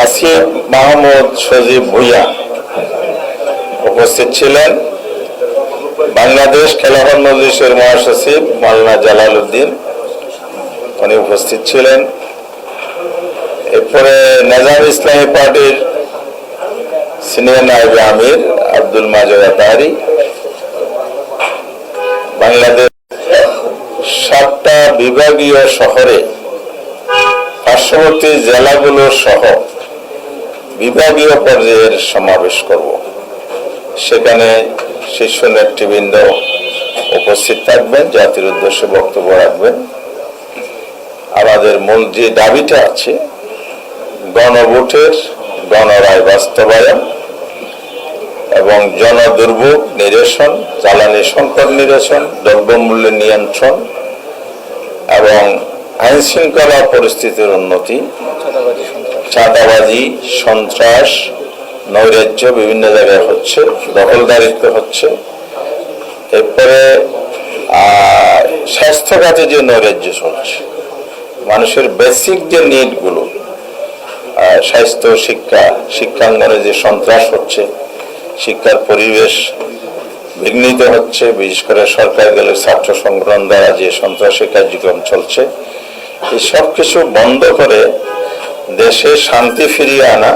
আসিফ মাহমুদ সজীব ভুইয়া উপস্থিত ছিলেন। বাংলাদেশ খেলাফত মজলিসের মহাসচিব মাওলানা জালাল উদ্দিন উনি উপস্থিত ছিলেন। এরপরে নিজাম ইসলামী পার্টির সিনিয়র নায়েবে আমির আব্দুল মাজেদ আতাহারি, বাংলাদেশ 7টা বিভাগীয় শহরে পার্শ্ববর্তী জেলাগুলো সহ বিভাগীয় পর্যায়ের সমাবেশ করব। সেখানে শীর্ষ নেতৃবৃন্দ উপস্থিত থাকবেন, জাতির উদ্দেশ্যে বক্তব্য রাখবেন। আমাদের মূল যে দাবিটা আছে, গণভোটের গণরায় বাস্তবায়ন এবং জনদুর্ভোগ নিরসন, জ্বালানি সংকট নিরসন, দ্রব্যমূল্য নিয়ন্ত্রণ এবং আইন শৃঙ্খলা পরিস্থিতির উন্নতি, চাঁদাবাজি, সন্ত্রাস, নৈরাজ্য বিভিন্ন জায়গায় হচ্ছে, দখলদারিত্ব হচ্ছে। এরপরে স্বাস্থ্য খাতে যে নৈরাজ্য চলছে, মানুষের বেসিক যে নিডগুলো, স্বাস্থ্য, শিক্ষাঙ্গনে যে সন্ত্রাস হচ্ছে, শিক্ষার পরিবেশ বিঘ্নিত হচ্ছে, বিশেষ করে সরকার দলের ছাত্র সংগঠন দ্বারা যে সন্ত্রাসী কার্যক্রম চলছে, এই সব কিছু বন্ধ করে দেশে শান্তি ফিরিয়ে আনা,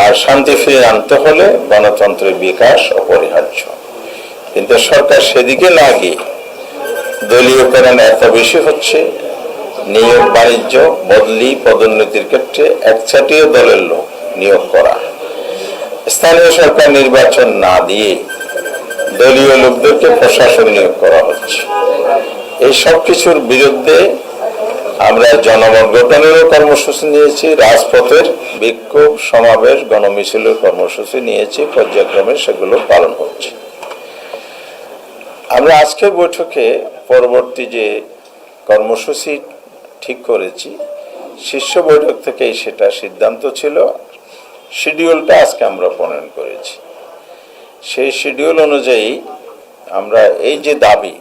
আর শান্তি ফিরিয়ে আনতে হলে গণতন্ত্রের বিকাশ অপরিহার্য। কিন্তু সরকার সেদিকে না গিয়ে দলীয়করণ এত বেশি হচ্ছে, নিয়োগ বাণিজ্য, বদলি, পদোন্নতির ক্ষেত্রে একচাটিয় দলের লোক নিয়োগ করা, স্থানীয় সরকার নির্বাচন না দিয়ে দলীয় লোকদেরকে প্রশাসন নিয়োগ করা হচ্ছে। এই সব কিছুর বিরুদ্ধে আমরা জনমত গঠনেরও কর্মসূচি নিয়েছি, রাজপথের বিক্ষোভ, সমাবেশ, গণমিছিলের কর্মসূচি নিয়েছি, পর্যায়ক্রমে সেগুলো পালন হচ্ছে। আমরা আজকের বৈঠকে পরবর্তী যে কর্মসূচি ঠিক করেছি, শীর্ষ বৈঠক থেকেই সেটা সিদ্ধান্ত ছিল, শিডিউলটা আজকে আমরা প্রণয়ন করেছি। সেই শিডিউল অনুযায়ী আমরা এই যে দাবি,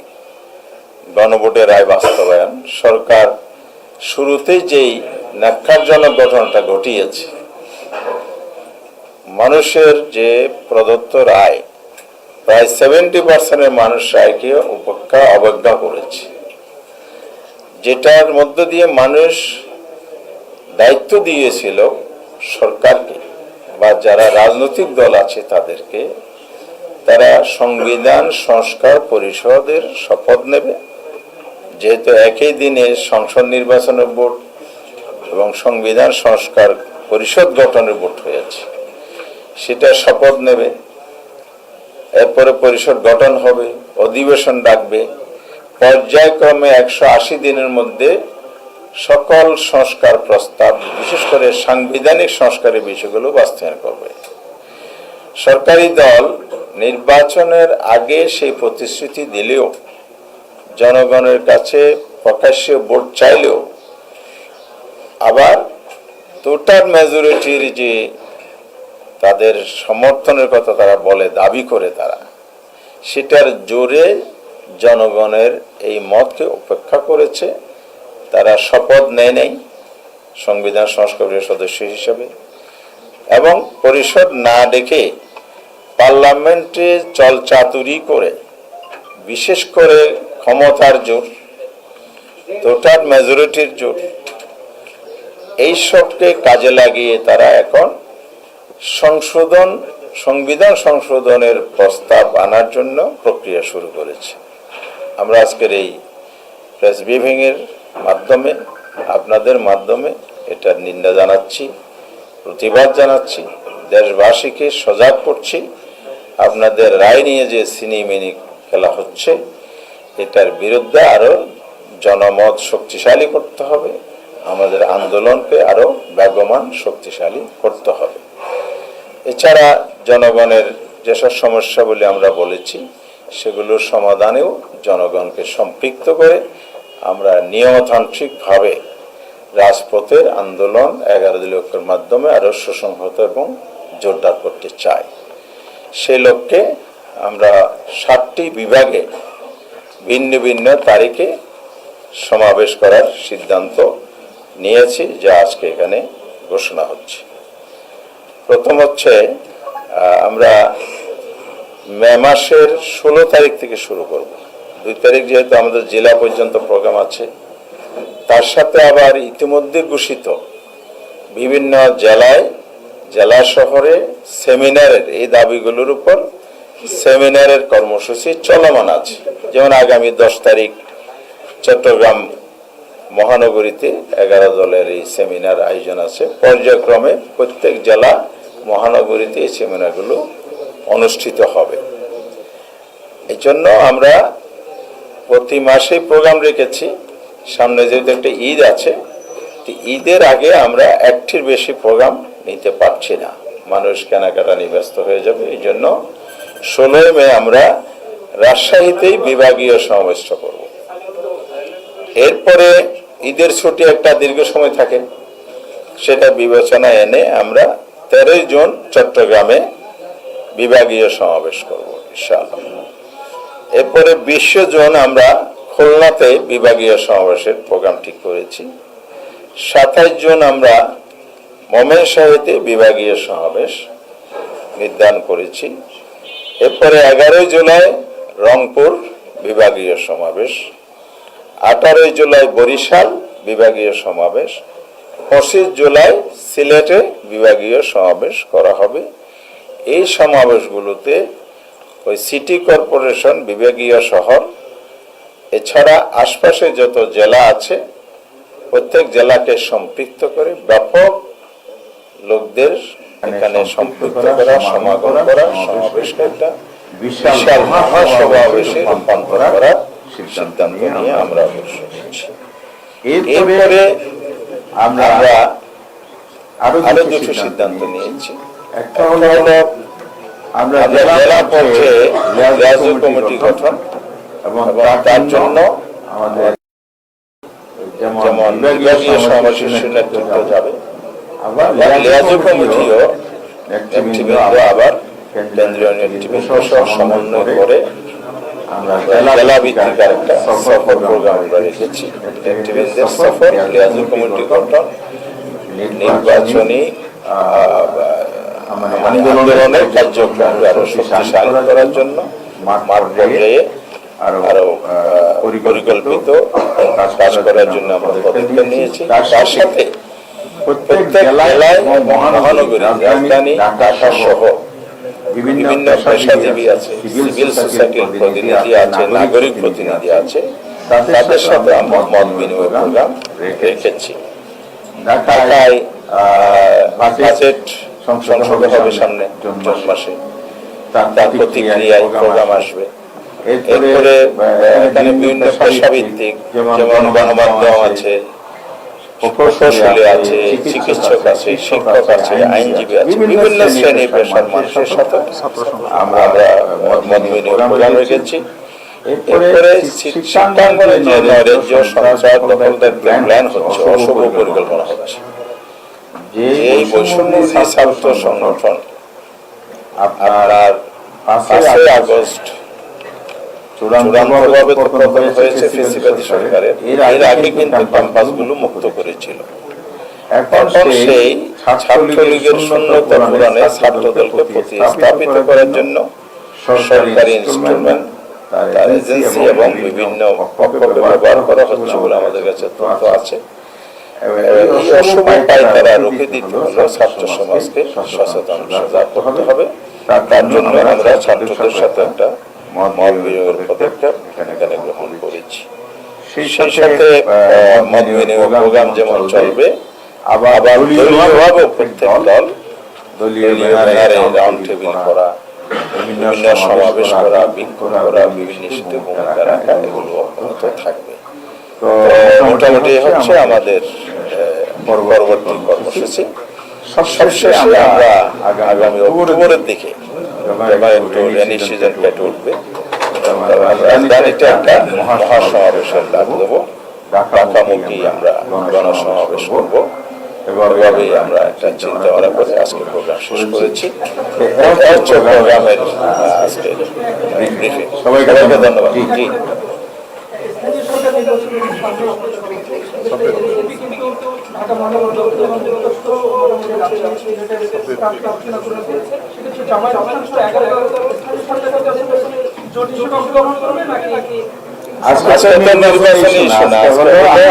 গণভোটের রায় বাস্তবায়ন, সরকার শুরুতেই যেই ন্যাক্কারজনক ঘটনাটা ঘটিয়েছে, মানুষের যে প্রদত্ত রায়, প্রায় 70% মানুষ রায়কে অবজ্ঞা করেছে, যেটার মধ্য দিয়ে মানুষ দায়িত্ব দিয়েছিল সরকারকে বা যারা রাজনৈতিক দল আছে তাদেরকে, তারা সংবিধান সংস্কার পরিষদের শপথ নেবে। যেহেতু একই দিনে সংসদ নির্বাচনের ভোট এবং সংবিধান সংস্কার পরিষদ গঠনের ভোট হয়েছে, সেটা শপথ নেবে। এরপরে পরিষদ গঠন হবে, অধিবেশন ডাকবে, পর্যায়ক্রমে 180 দিনের মধ্যে সকল সংস্কার প্রস্তাব, বিশেষ করে সাংবিধানিক সংস্কারের বিষয়গুলো বাস্তবায়ন করবে। সরকারি দল নির্বাচনের আগে সেই প্রতিশ্রুতি দিলেও, জনগণের কাছে প্রকাশ্যে ভোট চাইলেও, আবার টোটাল মেজরিটির যে তাদের সমর্থনের কথা তারা বলে, দাবি করে তারা, সেটার জোরে জনগণের এই মতকে উপেক্ষা করেছে। তারা শপথ নেয় নাই সংবিধান সংস্কারের সদস্য হিসেবে, এবং পরিষদ না ডেকে পার্লামেন্টে চলচাতুরি করে, বিশেষ করে ক্ষমতার জোর, টোটাল মেজরিটির জোর, এই সবকে কাজে লাগিয়ে তারা এখন সংবিধান সংশোধনের প্রস্তাব আনার জন্য প্রক্রিয়া শুরু করেছে। আমরা আজকের এই প্রেস ব্রিফিং এর মাধ্যমে, আপনাদের মাধ্যমে এটার নিন্দা জানাচ্ছি, প্রতিবাদ জানাচ্ছি, দেশবাসীকে সজাগ করছি। আপনাদের রায় নিয়ে যে সিনেমিনি খেলা হচ্ছে, এটার বিরুদ্ধে আরো জনমত শক্তিশালী করতে হবে, আমাদের আন্দোলনকে আরো বেগবান শক্তিশালী করতে হবে। এছাড়া জনগণের যেসব সমস্যা বলে আমরা বলেছি, সেগুলোর সমাধানেও জনগণকে সম্পৃক্ত করে আমরা নিয়মতান্ত্রিকভাবে রাজপথের আন্দোলন 11 দলীয় ঐক্যের মাধ্যমে আরো সুসংহত এবং জোরদার করতে চাই। সেই লক্ষ্যে আমরা 7টি বিভাগে ভিন্ন ভিন্ন তারিখে সমাবেশ করার সিদ্ধান্ত নিয়েছি, যা আজকে এখানে ঘোষণা হচ্ছে। প্রথম হচ্ছে আমরা মে মাসের 16 তারিখ থেকে শুরু করব। 2 তারিখ যেহেতু আমাদের জেলা পর্যন্ত প্রোগ্রাম আছে, তার সাথে আবার ইতিমধ্যে ঘোষিত বিভিন্ন জেলায়, জেলা শহরে সেমিনারের এই দাবিগুলোর উপর সেমিনারের কর্মসূচি চলমান আছে। যেমন আগামী 10 তারিখ চট্টগ্রাম মহানগরীতে 11 দলের এই সেমিনার আয়োজন আছে। পর্যায়ক্রমে প্রত্যেক জেলা মহানগরীতে এই সেমিনারগুলো অনুষ্ঠিত হবে। এই জন্য আমরা প্রতি মাসে প্রোগ্রাম রেখেছি। সামনে যেহেতু একটা ঈদ আছে, ঈদের আগে আমরা একটির বেশি প্রোগ্রাম নিতে পারছি না, মানুষ কেনাকাটা নিয়ে ব্যস্ত হয়ে যাবে। এই জন্য 16 মে আমরা রাজশাহীতেই বিভাগীয় সমাবেশটা করব। এরপরে ঈদের ছুটি একটা দীর্ঘ সময় থাকে, সেটা বিবেচনায় এনে আমরা 13 জুন চট্টগ্রামে বিভাগীয় সমাবেশ করব ইনশাআল্লাহ। এরপরে 20 জুন আমরা খুলনাতে বিভাগীয় সমাবেশের প্রোগ্রাম ঠিক করেছি। 27 জুন আমরা ময়মনসিংহতে বিভাগীয় সমাবেশ নির্ধারণ করেছি। এরপরে 11 জুলাই রংপুর বিভাগীয় সমাবেশ, 18 জুলাই বরিশাল বিভাগীয় সমাবেশ, 25 জুলাই সিলেটে বিভাগীয় সমাবেশ করা হবে। এই সমাবেশগুলোতে ওই সিটি কর্পোরেশন, বিভাগীয় শহর, এছাড়া আশপাশে যত জেলা আছে প্রত্যেক জেলাকে সম্পৃক্ত করে ব্যাপক লোকদের এখানে সম্পৃক্ত করা, সমাগম করা, সমাবেশকে একটা বিশাল মহাসমাবেশে রূপান্তর করার সিদ্ধান্ত নিয়ে আমরা অগ্রসর হচ্ছি। এরপরে আমরা আরো দুটো সিদ্ধান্ত নিয়েছি। একটা হলো আমরা জেলা পর্যায়ে লিয়াজু কমিটি গঠন এবং তার জন্য আমাদের যেমন বিভাগীয় সমাবেশের নেতৃত্ব যাবে, আবার লিয়াজু কমিটিও নেতৃবৃন্দ আবার কেন্দ্রীয় নেতৃবৃন্দ সহ সমন্বয় করে আমরা জেলা ভিত্তিক একটা সফর প্রোগ্রাম আমরা রেখেছি। নেতৃবৃন্দের সফর, লিয়াজু কমিটি গঠন, নির্বাচনী আন্দোলনের কার্যক্রম আরো শক্তিশালী করার জন্য মাঠ পর্যায়ে আরো পরিকল্পিত কাজ করার জন্য আমরা পদক্ষেপ নিয়েছি। তার সাথে প্রত্যেক জেলায়, মহানগরী, রাজধানী ঢাকা সহ বিভিন্ন পেশাজীবী আছে, সিভিল সোসাইটির প্রতিনিধি আছে, নাগরিক প্রতিনিধি আছে, তাদের সাথে আমরা মত বিনিময় প্রোগ্রাম রেখেছি। ঢাকায় বাজেট সংসদ হবে সামনে জুন মাসে, তার প্রতিক্রিয়ায় প্রোগ্রাম আসবে। এরপরে এখানে বিভিন্ন পেশাভিত্তিক, যেমন গণমাধ্যম আছে, প্রকৌশলী আছে, চিকিৎসক আছে, শিক্ষক আছে, আইনজীবী আছে, বিভিন্ন শ্রেণী পেশার মানুষের সাথে আমরা মত বিনিময় প্রোগ্রাম রেখেছি। এরপরে শিক্ষাঙ্গনে যে নৈরাজ্য, সন্ত্রাস, দখলদার প্ল্যান হচ্ছে, অশুভ পরিকল্পনা হচ্ছে, এই বৈষম্যবিরোধী ছাত্র সংগঠন আপনার 5 আগস্ট চূড়ান্তভাবে পতন হয়েছে ফ্যাসিবাদী সরকারের। এর আগে কিন্তু ক্যাম্পাসগুলো মুক্ত করেছিল। এখন সেই ছাত্রলীগের শূন্যতা পূরণে ছাত্রদলকে প্রতিস্থাপিত করার জন্য সরকারি ইনস্ট্রুমেন্ট, তার এজেন্সি এবং বিভিন্ন পক্ষকে ব্যবহার করা হচ্ছে বলে আমাদের কাছে তথ্য আছে। এই অসময় তাই তারা রুখে দিতে হলো ছাত্র সমাজকে সচেতন করতে হবে। তার জন্য আমরা ছাত্রদের সাথে একটা মত বিনিময়ের পদক্ষেপ এখানে গ্রহণ করেছি। সেই সাথে মত বিনিময় প্রোগ্রাম যেমন চলবে, আবার দলীয়ভাবে প্রত্যেক দল দলীয় ব্যানারে রাউন্ড টেবিল করা, বিভিন্ন সমাবেশ করা, বিক্ষোভ করা, বিভিন্ন ইস্যুতে ভূমিকা রাখা, এগুলো অব্যাহত থাকবে। তো মোটামুটি হচ্ছে আমাদের পরবর্তী কর্মসূচি। সবশেষে আমরা আগামী অক্টোবরের দিকে একটু রেনি সিজন কেটে উঠবে, রাজধানীতে একটা মহাসমাবেশের ডাক দেবো। ঢাকামুখী আমরা গণসমাবেশ করবো। এভাবেই আমরা একটা চিন্তা ভাবনা করে আজকে প্রোগ্রাম শেষ করেছি। প্রোগ্রামের আজকে ব্রিফিং। সবাইকে ধন্যবাদ। জি। ঢাকা মহানগর দক্ষিণ অন্তর্গত মোটামুটি রাজশাহী সিলেটের কাউন্সিলর করেছে, সেক্ষেত্রে জামায়াত ইসলাম সহ 11 স্থানীয় সরকারের কাছে জোট হিসেবে অংশগ্রহণ করবে নাকি আচ্ছা, এটা নির্বাচনী ইস্যু না,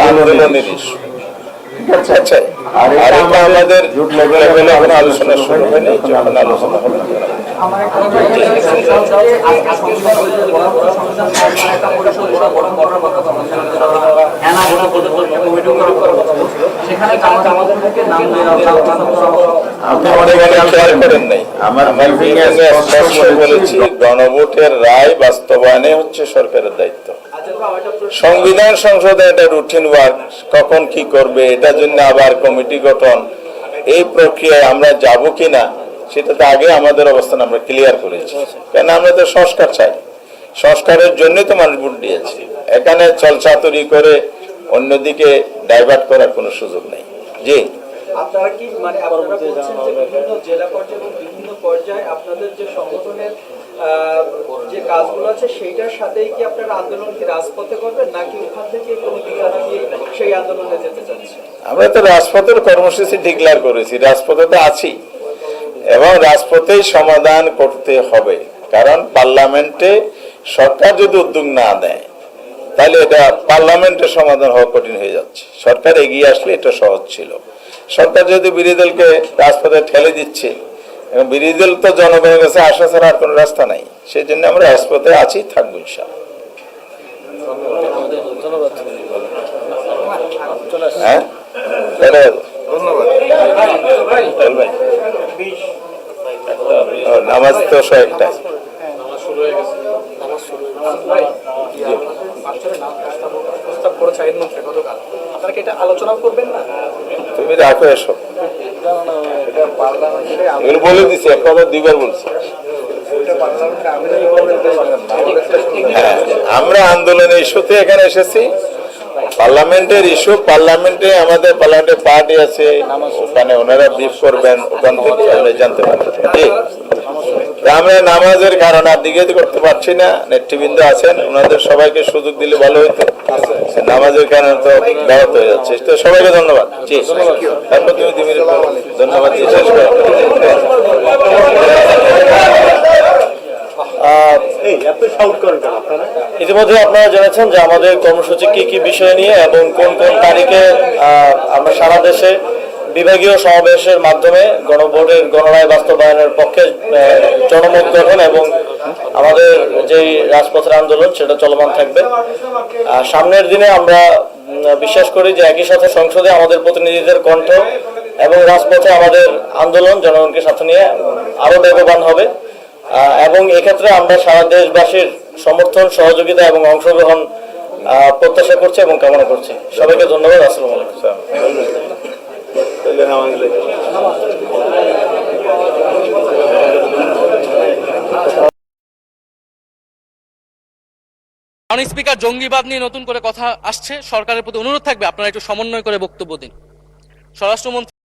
আন্দোলনের ইস্যু। আচ্ছা, আর এটা আমাদের জোট লেভেলে এখন আলোচনা শুরু হয়নি, যখন আলোচনা হবে আমার একটা আপনি অনেক খেয়াল করেন নাই, আমার স্পষ্ট বলেছি গণভোটের রায় বাস্তবায়নে হচ্ছে সরকারের দায়িত্ব। সংবিধান সংসদে এটা রুটিন ওয়ার্ক, কখন কি করবে, এটার জন্য আবার কমিটি গঠন, এই প্রক্রিয়ায় আমরা যাব কিনা সেটাতে আগে আমাদের অবস্থান আমরা ক্লিয়ার করেছি। কেন আমরা তো সংস্কার চাই, সংস্কারের জন্য তো মানুষ ভোট দিয়েছে। এখানে চলচাতুরি করে অন্যদিকে ডাইভার্ট করার কোনো সুযোগ নেই। জি, আপনারা কি মানে আপনারা বলছেন যে বিভিন্ন জেলা পর্যায়ে এবং বিভিন্ন পর্যায়ে আপনাদের যে সংগঠনের যে কাজগুলো আছে সেইটার সাথেই কি আপনারা আন্দোলন কি রাজপথে করবেন নাকি ওখান থেকে কোনো ঠিকানা দিয়ে সেই আন্দোলনে যেতে চাচ্ছেন? আমরা তো রাজপথের কর্মসূচি ডিক্লেয়ার করেছি, রাজপথে তো আছি এবং রাজপথেই সমাধান করতে হবে। কারণ পার্লামেন্টে সরকার যদি উদ্যোগ না নেয় তাহলে এটা পার্লামেন্টের সমাধান হওয়া কঠিন হয়ে যাচ্ছে। সরকার এগিয়ে আসলে এটা সহজ ছিল। সরকার যদি বিরোধী দলকে রাজপথে ঠেলে দিচ্ছে এবং বিরোধী দল তো জনগণের কাছে আসা ছাড়া আর কোনো রাস্তা নাই, সেই জন্য আমরা রাজপথে আছি, থাকবো ইনশাআল্লাহ। হ্যাঁ, ধন্যবাদ। নামাজ তো 101টা। তুমি রাখো এসব, এগুলো বলে দিছি, এক কথা 2বার বলছি। হ্যাঁ, আমরা আন্দোলনের ইস্যুতে এখানে এসেছি, পার্লামেন্টের ইস্যু, পার্লামেন্টে আমাদের পার্লামেন্টের পার্টি আছে, ওখানে ওনারা ব্রিফ করবেন, ওখান থেকে আমরা জানতে পারবেন। আমরা নামাজের কারণ আর দিকে করতে পারছি না, নেতৃবৃন্দ আছেন, ওনাদের সবাইকে সুযোগ দিলে ভালো হইতো। নামাজের কারণে তো ব্যাহত হয়ে যাচ্ছে। তো সবাইকে ধন্যবাদ। তারপর তুমি 2 মিনিট ধন্যবাদ দিয়ে শেষ করো। ইতিমধ্যে আপনারা জেনেছেন যে আমাদের কর্মসূচি কি কি বিষয় নিয়ে এবং কোন কোন তারিখে আমরা সারা দেশে বিভাগীয় সমাবেশের মাধ্যমে গণভোটের গণরায় বাস্তবায়নের পক্ষে জনমত গঠন এবং আমাদের যেই রাজপথের আন্দোলন সেটা চলমান থাকবে। সামনের দিনে আমরা বিশ্বাস করি যে একই সাথে সংসদে আমাদের প্রতিনিধিদের কণ্ঠ এবং রাজপথে আমাদের আন্দোলন জনগণকে সাথে নিয়ে আরো বেগবান হবে এবং এক্ষেত্রে আমরা সারা দেশবাসীর সমর্থন, সহযোগিতা এবং অংশগ্রহণ প্রত্যাশা করছি এবং কামনা করছি। সবাইকে ধন্যবাদ। আসসালামু আলাইকুম। স্পিকার, জঙ্গিবাদ নিয়ে নতুন করে কথা আসছে, সরকারের প্রতি অনুরোধ থাকবে আপনারা একটু সমন্বয় করে বক্তব্য দিন। স্বরাষ্ট্রমন্ত্রী